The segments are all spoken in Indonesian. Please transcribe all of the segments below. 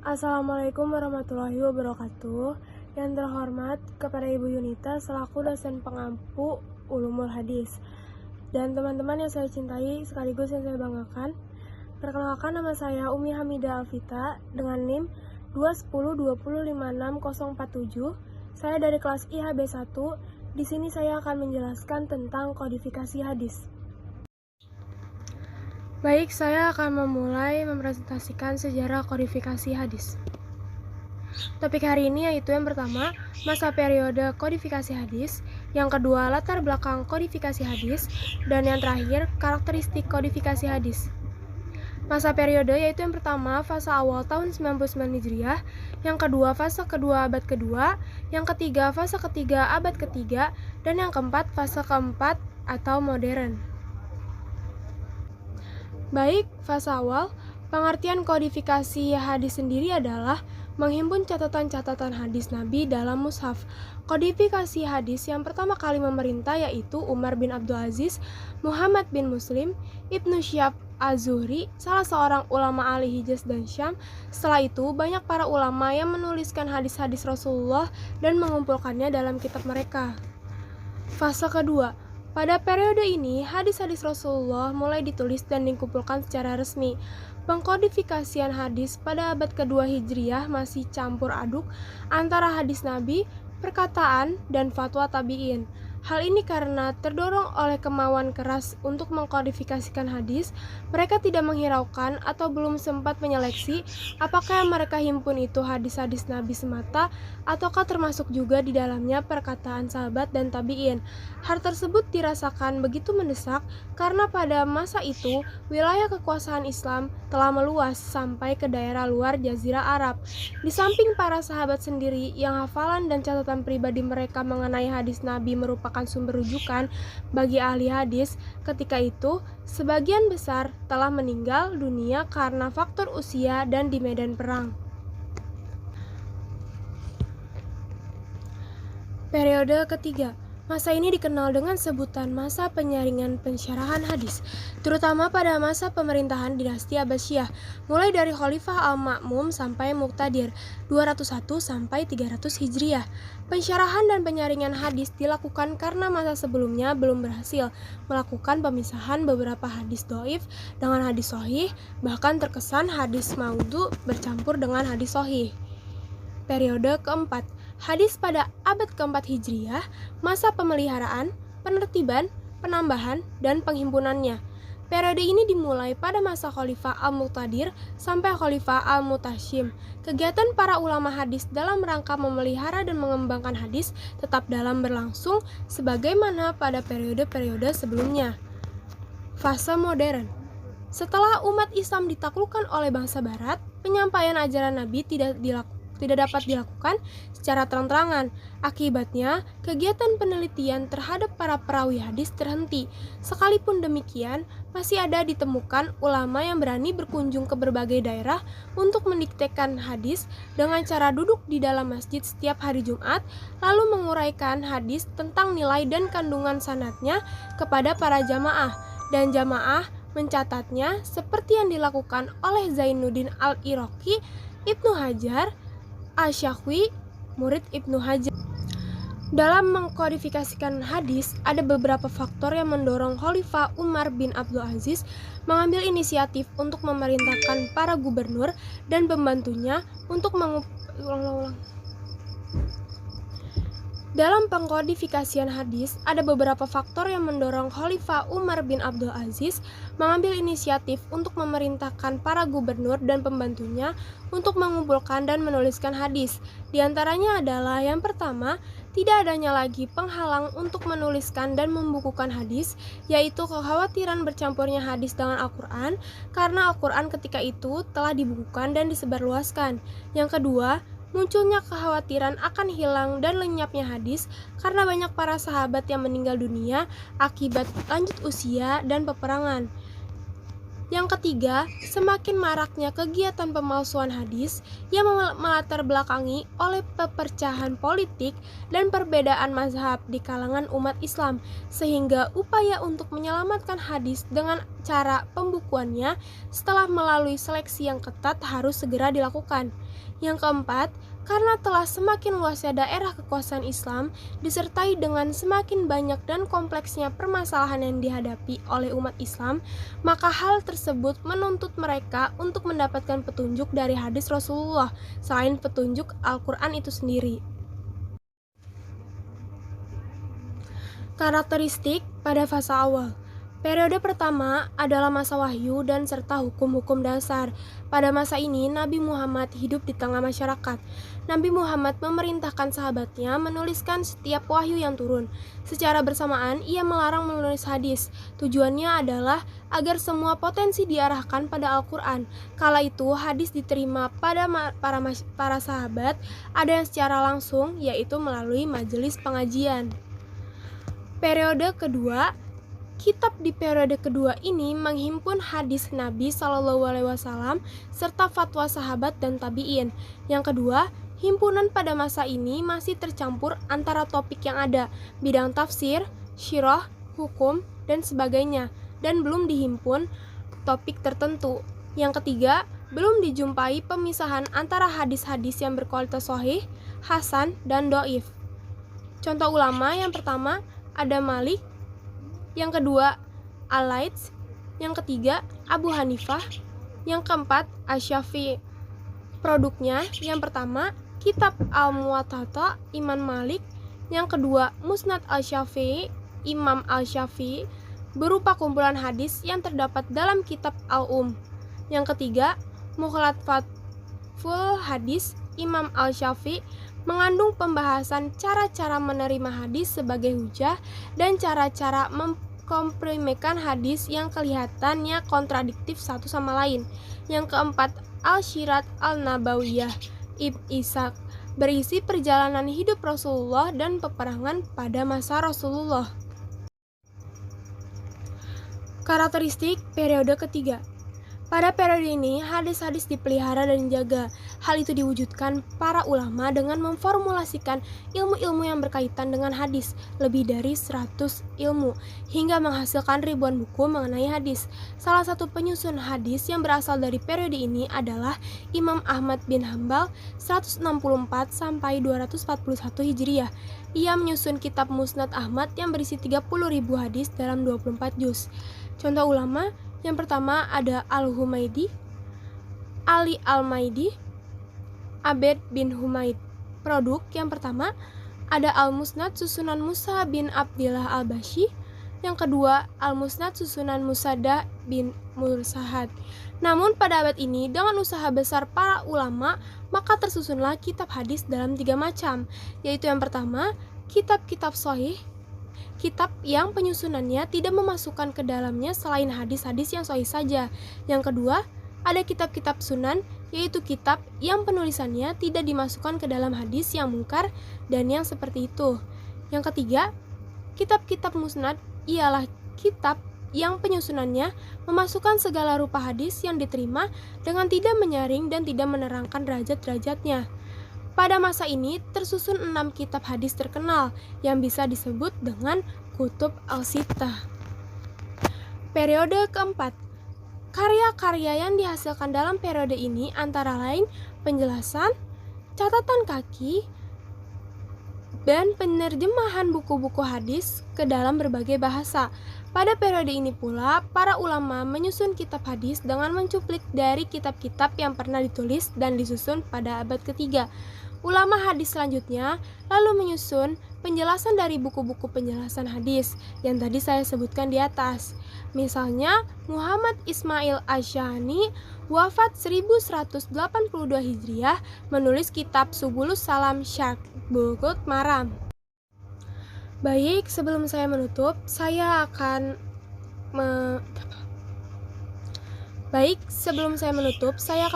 Assalamualaikum warahmatullahi wabarakatuh. Yang terhormat kepada Ibu Yunita selaku dosen pengampu Ulumul Hadis dan teman-teman yang saya cintai sekaligus yang saya banggakan. Perkenalkan, nama saya Umi Hamidah Alvita dengan NIM 210205647. Saya dari kelas IHB1. Di sini saya akan menjelaskan tentang kodifikasi hadis. Baik, saya akan memulai mempresentasikan sejarah kodifikasi hadis. Topik hari ini yaitu yang pertama, masa periode kodifikasi hadis, yang kedua, latar belakang kodifikasi hadis, dan yang terakhir, karakteristik kodifikasi hadis. Masa periode yaitu yang pertama, fase awal tahun 99 Hijriah, yang kedua, fase kedua abad kedua, yang ketiga, fase ketiga abad ketiga, dan yang keempat, fase keempat atau modern. Baik, fase awal, pengertian kodifikasi hadis sendiri adalah menghimpun catatan-catatan hadis Nabi dalam mushaf. Kodifikasi hadis yang pertama kali memerintah yaitu Umar bin Abdul Aziz, Muhammad bin Muslim, Ibnu Syihab Az-Zuhri, salah seorang ulama ahli Hijaz dan Syam. Setelah itu, banyak para ulama yang menuliskan hadis-hadis Rasulullah dan mengumpulkannya dalam kitab mereka. Fase kedua, pada periode ini, hadis-hadis Rasulullah mulai ditulis dan dikumpulkan secara resmi. Pengkodifikasian hadis pada abad kedua Hijriah masih campur aduk antara hadis Nabi, perkataan, dan fatwa tabi'in. Hal ini karena terdorong oleh kemauan keras untuk mengkodifikasikan hadis, mereka tidak menghiraukan atau belum sempat menyeleksi apakah yang mereka himpun itu hadis-hadis Nabi semata ataukah termasuk juga di dalamnya perkataan sahabat dan tabi'in. Hal tersebut dirasakan begitu mendesak karena pada masa itu wilayah kekuasaan Islam telah meluas sampai ke daerah luar Jazirah Arab. Di samping para sahabat sendiri yang hafalan dan catatan pribadi mereka mengenai hadis Nabi merupakan sumber rujukan bagi ahli hadis, ketika itu sebagian besar telah meninggal dunia karena faktor usia dan di medan perang. Periode ketiga, masa ini dikenal dengan sebutan masa penyaringan pensyarahan hadis, terutama pada masa pemerintahan dinasti Abbasiyah, mulai dari Khalifah Al-Ma'mum sampai Muqtadir 201 sampai 300 Hijriah. Pensyarahan dan penyaringan hadis dilakukan karena masa sebelumnya belum berhasil melakukan pemisahan beberapa hadis dhaif dengan hadis sahih, bahkan terkesan hadis maudhu bercampur dengan hadis sahih. Periode keempat, hadis pada abad keempat Hijriah, masa pemeliharaan, penertiban, penambahan, dan penghimpunannya. Periode ini dimulai pada masa Khalifah Al-Muqtadir sampai Khalifah Al-Mutashim. Kegiatan para ulama hadis dalam rangka memelihara dan mengembangkan hadis tetap dalam berlangsung sebagaimana pada periode-periode sebelumnya. Fase modern. Setelah umat Islam ditaklukkan oleh bangsa Barat, penyampaian ajaran Nabi tidak dapat dilakukan secara terang-terangan. Akibatnya, kegiatan penelitian terhadap para perawi hadis terhenti. Sekalipun demikian, masih ada ditemukan ulama yang berani berkunjung ke berbagai daerah untuk mendiktekan hadis dengan cara duduk di dalam masjid setiap hari Jumat, lalu menguraikan hadis tentang nilai dan kandungan sanadnya kepada para jamaah, dan jamaah mencatatnya seperti yang dilakukan oleh Zainuddin Al-Iraqi, Ibnu Hajar Asy-Syakwi, murid Ibnu Hajar. Dalam mengkodifikasikan hadis, ada beberapa faktor yang mendorong Khalifah Umar bin Abdul Aziz mengambil inisiatif untuk memerintahkan para gubernur dan pembantunya untuk Dalam pengkodifikasian hadis, ada beberapa faktor yang mendorong Khalifah Umar bin Abdul Aziz mengambil inisiatif untuk memerintahkan para gubernur dan pembantunya untuk mengumpulkan dan menuliskan hadis. Di antaranya adalah yang pertama, tidak adanya lagi penghalang untuk menuliskan dan membukukan hadis, yaitu kekhawatiran bercampurnya hadis dengan Al-Quran, karena Al-Quran ketika itu telah dibukukan dan disebarluaskan. Yang kedua, munculnya kekhawatiran akan hilang dan lenyapnya hadis karena banyak para sahabat yang meninggal dunia akibat lanjut usia dan peperangan. Yang ketiga, semakin maraknya kegiatan pemalsuan hadis yang melatar belakangi oleh pepercahan politik dan perbedaan mazhab di kalangan umat Islam, sehingga upaya untuk menyelamatkan hadis dengan cara pembukuannya setelah melalui seleksi yang ketat harus segera dilakukan. Yang keempat, karena telah semakin luasnya daerah kekuasaan Islam, disertai dengan semakin banyak dan kompleksnya permasalahan yang dihadapi oleh umat Islam, maka hal tersebut menuntut mereka untuk mendapatkan petunjuk dari hadis Rasulullah, selain petunjuk Al-Quran itu sendiri. Karakteristik pada fase awal. Periode pertama adalah masa wahyu dan serta hukum-hukum dasar. Pada masa ini, Nabi Muhammad hidup di tengah masyarakat. Nabi Muhammad memerintahkan sahabatnya menuliskan setiap wahyu yang turun. Secara bersamaan, ia melarang menulis hadis. Tujuannya adalah agar semua potensi diarahkan pada Al-Quran. Kala itu, hadis diterima pada para sahabat, ada yang secara langsung, yaitu melalui majelis pengajian. Periode kedua. Kitab di periode kedua ini menghimpun hadis Nabi SAW serta fatwa sahabat dan tabi'in. Yang kedua, himpunan pada masa ini masih tercampur antara topik yang ada, bidang tafsir, syirah, hukum, dan sebagainya, dan belum dihimpun topik tertentu. Yang ketiga, belum dijumpai pemisahan antara hadis-hadis yang berkualitas sahih, hasan, dan doif. Contoh ulama yang pertama ada Malik, yang kedua Al-Laits, yang ketiga Abu Hanifah, yang keempat Asy-Syafi'i. Produknya yang pertama Kitab Al-Muwatta Imam Malik, yang kedua Musnad Al-Syafi'i Imam Al-Syafi'i berupa kumpulan hadis yang terdapat dalam Kitab Al-Um. Yang ketiga Mukhalaful Hadis Imam Al-Syafi'i mengandung pembahasan cara-cara menerima hadis sebagai hujah dan cara-cara mengkompromikan hadis yang kelihatannya kontradiktif satu sama lain. Yang keempat, Al-Syirat Al-Nabawiyah Ibn Ishaq berisi perjalanan hidup Rasulullah dan peperangan pada masa Rasulullah. Karakteristik periode ketiga. Pada periode ini, hadis-hadis dipelihara dan dijaga. Hal itu diwujudkan para ulama dengan memformulasikan ilmu-ilmu yang berkaitan dengan hadis, lebih dari 100 ilmu, hingga menghasilkan ribuan buku mengenai hadis. Salah satu penyusun hadis yang berasal dari periode ini adalah Imam Ahmad bin Hambal 164 sampai 241 Hijriah. Ia menyusun kitab Musnad Ahmad yang berisi 30.000 hadis dalam 24 juz. Contoh ulama yang pertama ada Al-Humaidi, Ali Al-Maidi, Abed bin Humaid. Produk yang pertama ada Al-Musnad susunan Musa bin Abdillah Al-Bashi. Yang kedua Al-Musnad susunan Musadah bin Mursahad. Namun pada abad ini dengan usaha besar para ulama, maka tersusunlah kitab hadis dalam 3 macam, yaitu yang pertama kitab-kitab sahih, kitab yang penyusunannya tidak memasukkan ke dalamnya selain hadis-hadis yang sahih saja. Yang kedua, ada kitab-kitab sunan, yaitu kitab yang penulisannya tidak dimasukkan ke dalam hadis yang mungkar dan yang seperti itu. Yang ketiga, kitab-kitab musnad ialah kitab yang penyusunannya memasukkan segala rupa hadis yang diterima dengan tidak menyaring dan tidak menerangkan derajat-derajatnya. Pada masa ini tersusun 6 kitab hadis terkenal yang bisa disebut dengan Kutub Al-Sittah. Periode keempat. Karya-karya yang dihasilkan dalam periode ini antara lain penjelasan, catatan kaki, dan penerjemahan buku-buku hadis ke dalam berbagai bahasa. Pada periode ini pula, para ulama menyusun kitab hadis dengan mencuplik dari kitab-kitab yang pernah ditulis dan disusun pada abad ketiga. Ulama hadis selanjutnya lalu menyusun penjelasan dari buku-buku penjelasan hadis yang tadi saya sebutkan di atas. Misalnya, Muhammad Ismail Asy'ani wafat 1182 Hijriah menulis kitab Subulus Salam Syarh Bulughul Maram. Baik, sebelum saya menutup, saya akan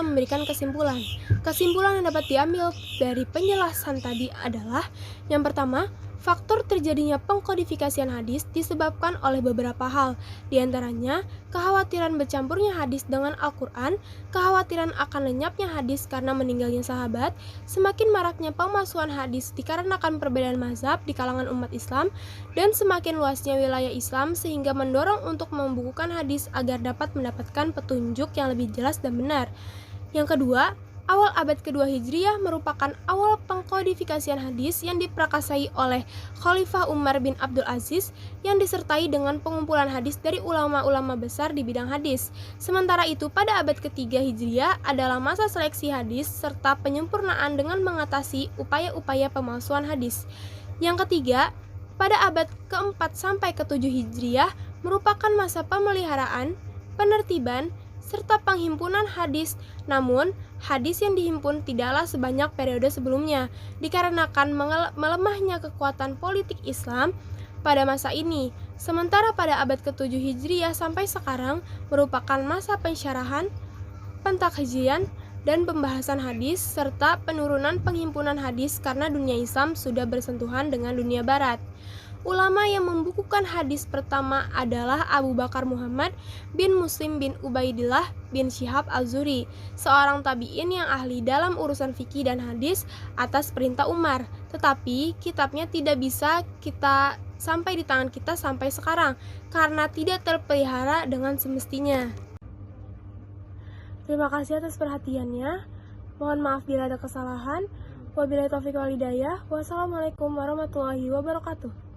memberikan kesimpulan. Kesimpulan yang dapat diambil dari penjelasan tadi adalah yang pertama, Faktor terjadinya pengkodifikasian hadis disebabkan oleh beberapa hal, di antaranya kekhawatiran bercampurnya hadis dengan Al-Quran, kekhawatiran akan lenyapnya hadis karena meninggalnya sahabat, semakin maraknya pemalsuan hadis dikarenakan perbedaan mazhab di kalangan umat Islam, dan semakin luasnya wilayah Islam sehingga mendorong untuk membukukan hadis agar dapat mendapatkan petunjuk yang lebih jelas dan benar. Yang kedua, awal abad kedua Hijriah merupakan awal pengkodifikasian hadis yang diprakasai oleh Khalifah Umar bin Abdul Aziz yang disertai dengan pengumpulan hadis dari ulama-ulama besar di bidang hadis. Sementara itu, pada abad ketiga Hijriah adalah masa seleksi hadis serta penyempurnaan dengan mengatasi upaya-upaya pemalsuan hadis. Yang ketiga, pada abad keempat sampai ketujuh Hijriah merupakan masa pemeliharaan, penertiban, serta penghimpunan hadis. Namun, hadis yang dihimpun tidaklah sebanyak periode sebelumnya, dikarenakan melemahnya kekuatan politik Islam pada masa ini. Sementara pada abad ke-7 Hijriah sampai sekarang merupakan masa pensyarahan, pentakhzian, dan pembahasan hadis, serta penurunan penghimpunan hadis karena dunia Islam sudah bersentuhan dengan dunia Barat. Ulama yang membukukan hadis pertama adalah Abu Bakar Muhammad bin Muslim bin Ubaidillah bin Syihab al-Zuhri, seorang tabi'in yang ahli dalam urusan fikih dan hadis atas perintah Umar. Tetapi kitabnya tidak bisa kita sampai di tangan kita sampai sekarang karena tidak terpelihara dengan semestinya. Terima kasih atas perhatiannya. Mohon maaf bila ada kesalahan. Wabillahi taufiq wal hidayah. Wassalamualaikum warahmatullahi wabarakatuh.